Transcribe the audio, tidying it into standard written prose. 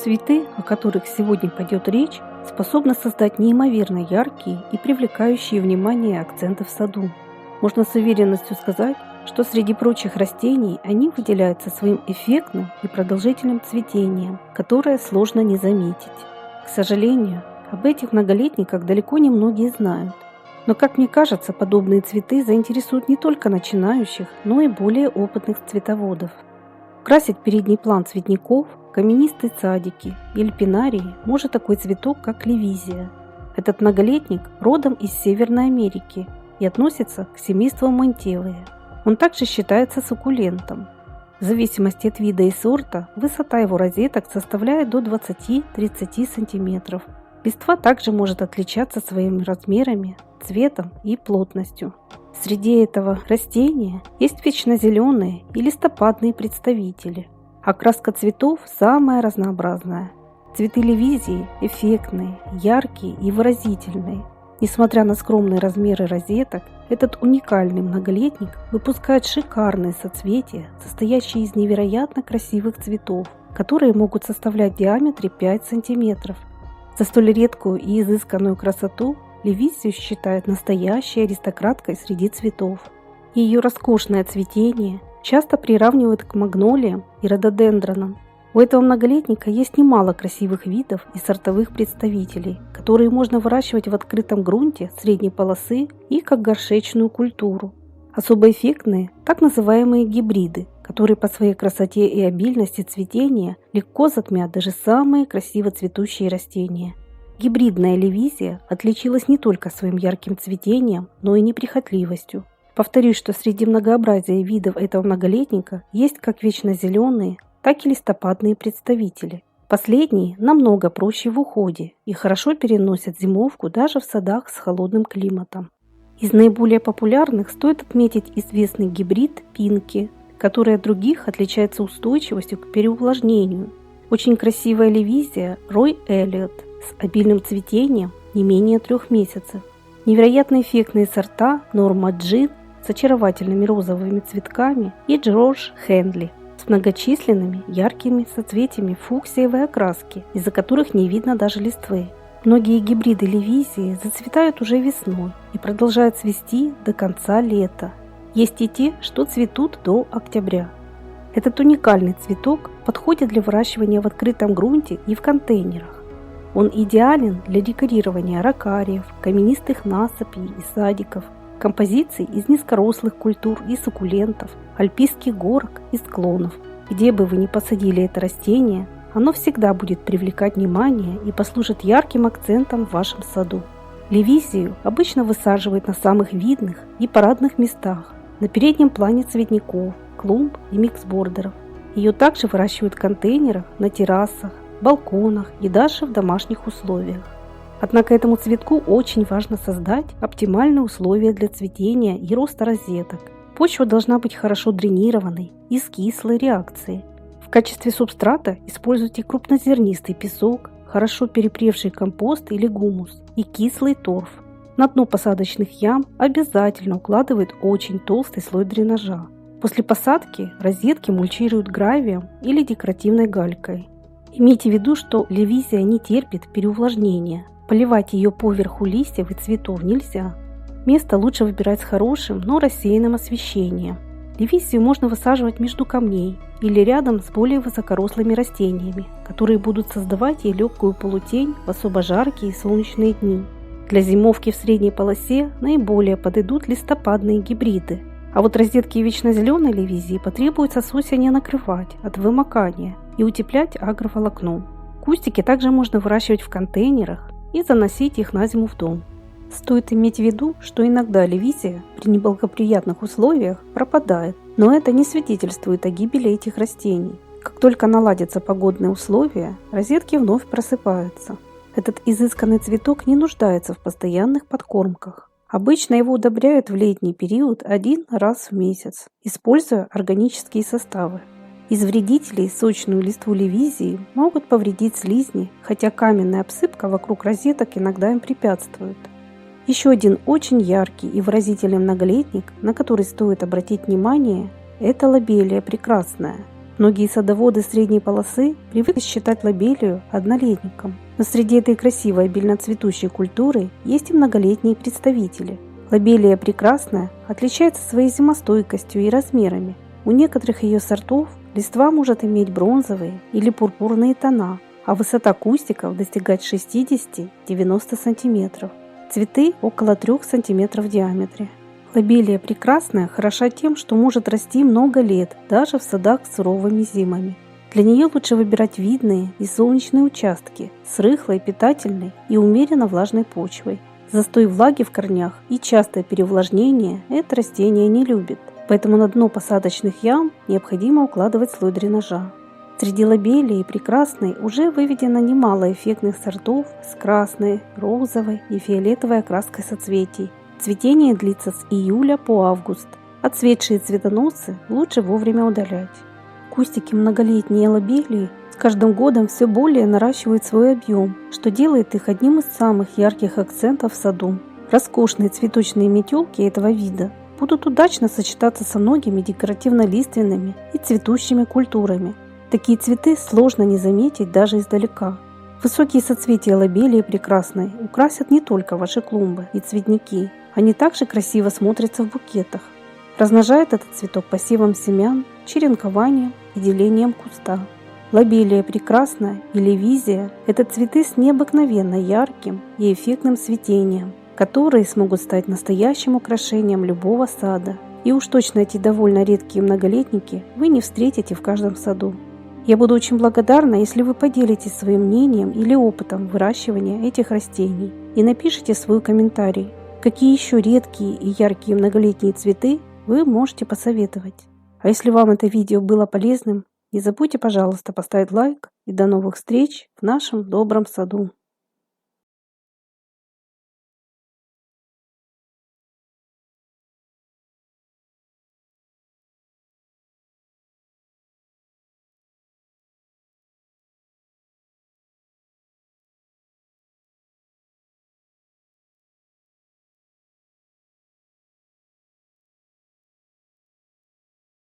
Цветы, о которых сегодня пойдет речь, способны создать неимоверно яркие и привлекающие внимание акценты в саду. Можно с уверенностью сказать, что среди прочих растений они выделяются своим эффектным и продолжительным цветением, которое сложно не заметить. К сожалению, об этих многолетниках далеко не многие знают. Но, как мне кажется, подобные цветы заинтересуют не только начинающих, но и более опытных цветоводов. Украсить передний план цветников, каменистые садики или пинарии может такой цветок, как левизия. Этот многолетник родом из Северной Америки и относится к семейству монтевые. Он также считается суккулентом. В зависимости от вида и сорта, высота его розеток составляет до 20-30 см. Листва также может отличаться своими размерами, цветом и плотностью. Среди этого растения есть вечнозеленые и листопадные представители. Окраска цветов самая разнообразная. Цветы левизии эффектные, яркие и выразительные. Несмотря на скромные размеры розеток, этот уникальный многолетник выпускает шикарные соцветия, состоящие из невероятно красивых цветов, которые могут составлять в диаметре 5 см. За столь редкую и изысканную красоту левизию считают настоящей аристократкой среди цветов. Ее роскошное цветение часто приравнивают к магнолиям и рододендронам. У этого многолетника есть немало красивых видов и сортовых представителей, которые можно выращивать в открытом грунте средней полосы и как горшечную культуру. Особо эффектные так называемые гибриды, которые по своей красоте и обильности цветения легко затмят даже самые красиво цветущие растения. Гибридная левизия отличилась не только своим ярким цветением, но и неприхотливостью. Повторюсь, что среди многообразия видов этого многолетника есть как вечнозеленые, так и листопадные представители. Последние намного проще в уходе и хорошо переносят зимовку даже в садах с холодным климатом. Из наиболее популярных стоит отметить известный гибрид пинки, который от других отличается устойчивостью к переувлажнению. Очень красивая левизия Рой Эллиот с обильным цветением не менее 3 месяцев. Невероятно эффектные сорта Норма Джин с очаровательными розовыми цветками и Джордж Хенли с многочисленными яркими соцветиями фуксиевой окраски, из-за которых не видно даже листвы. Многие гибриды левизии зацветают уже весной и продолжают цвести до конца лета. Есть и те, что цветут до октября. Этот уникальный цветок подходит для выращивания в открытом грунте и в контейнерах. Он идеален для декорирования ракариев, каменистых насыпей и садиков, композиций из низкорослых культур и суккулентов, альпийских горок и склонов. Где бы вы ни посадили это растение, оно всегда будет привлекать внимание и послужит ярким акцентом в вашем саду. Левизию обычно высаживают на самых видных и парадных местах, на переднем плане цветников, клумб и миксбордеров. Ее также выращивают в контейнерах, на террасах, балконах и даже в домашних условиях. Однако этому цветку очень важно создать оптимальные условия для цветения и роста розеток. Почва должна быть хорошо дренированной и с кислой реакцией. В качестве субстрата используйте крупнозернистый песок, хорошо перепревший компост или гумус и кислый торф. На дно посадочных ям обязательно укладывают очень толстый слой дренажа. После посадки розетки мульчируют гравием или декоративной галькой. Имейте в виду, что левизия не терпит переувлажнения. Поливать ее поверху листьев и цветов нельзя. Место лучше выбирать с хорошим, но рассеянным освещением. Левизию можно высаживать между камней или рядом с более высокорослыми растениями, которые будут создавать ей легкую полутень в особо жаркие солнечные дни. Для зимовки в средней полосе наиболее подойдут листопадные гибриды. А вот розетки вечнозеленой левизии потребуется с осени накрывать от вымокания и утеплять агроволокном. Кустики также можно выращивать в контейнерах и заносить их на зиму в дом. Стоит иметь в виду, что иногда левизия при неблагоприятных условиях пропадает, но это не свидетельствует о гибели этих растений. Как только наладятся погодные условия, розетки вновь просыпаются. Этот изысканный цветок не нуждается в постоянных подкормках. Обычно его удобряют в летний период 1 раз в месяц, используя органические составы. Из вредителей сочную листву левизии могут повредить слизни, хотя каменная обсыпка вокруг розеток иногда им препятствует. Еще один очень яркий и выразительный многолетник, на который стоит обратить внимание, это лобелия прекрасная. Многие садоводы средней полосы привыкли считать лобелию однолетником, но среди этой красивой обильно цветущей культуры есть и многолетние представители. Лобелия прекрасная отличается своей зимостойкостью и размерами. У некоторых ее сортов листва может иметь бронзовые или пурпурные тона, а высота кустиков достигать 60-90 см. Цветы около 3 см в диаметре. Лобелия прекрасная хороша тем, что может расти много лет, даже в садах с суровыми зимами. Для нее лучше выбирать видные и солнечные участки с рыхлой, питательной и умеренно влажной почвой. Застой влаги в корнях и частое переувлажнение это растение не любит, поэтому на дно посадочных ям необходимо укладывать слой дренажа. Среди лобелии прекрасной уже выведено немало эффектных сортов с красной, розовой и фиолетовой окраской соцветий. Цветение длится с июля по август. Отцветшие цветоносы лучше вовремя удалять. Кустики многолетней лобелии с каждым годом все более наращивают свой объем, что делает их одним из самых ярких акцентов в саду. Роскошные цветочные метелки этого вида будут удачно сочетаться со многими декоративно-лиственными и цветущими культурами. Такие цветы сложно не заметить даже издалека. Высокие соцветия лобелии прекрасной украсят не только ваши клумбы и цветники, они также красиво смотрятся в букетах. Размножает этот цветок посевом семян, черенкованием и делением куста. Лобелия прекрасная или визия – это цветы с необыкновенно ярким и эффектным цветением, которые смогут стать настоящим украшением любого сада. И уж точно эти довольно редкие многолетники вы не встретите в каждом саду. Я буду очень благодарна, если вы поделитесь своим мнением или опытом выращивания этих растений и напишите свой комментарий, какие еще редкие и яркие многолетние цветы вы можете посоветовать. А если вам это видео было полезным, не забудьте, пожалуйста, поставить лайк и до новых встреч в нашем добром саду.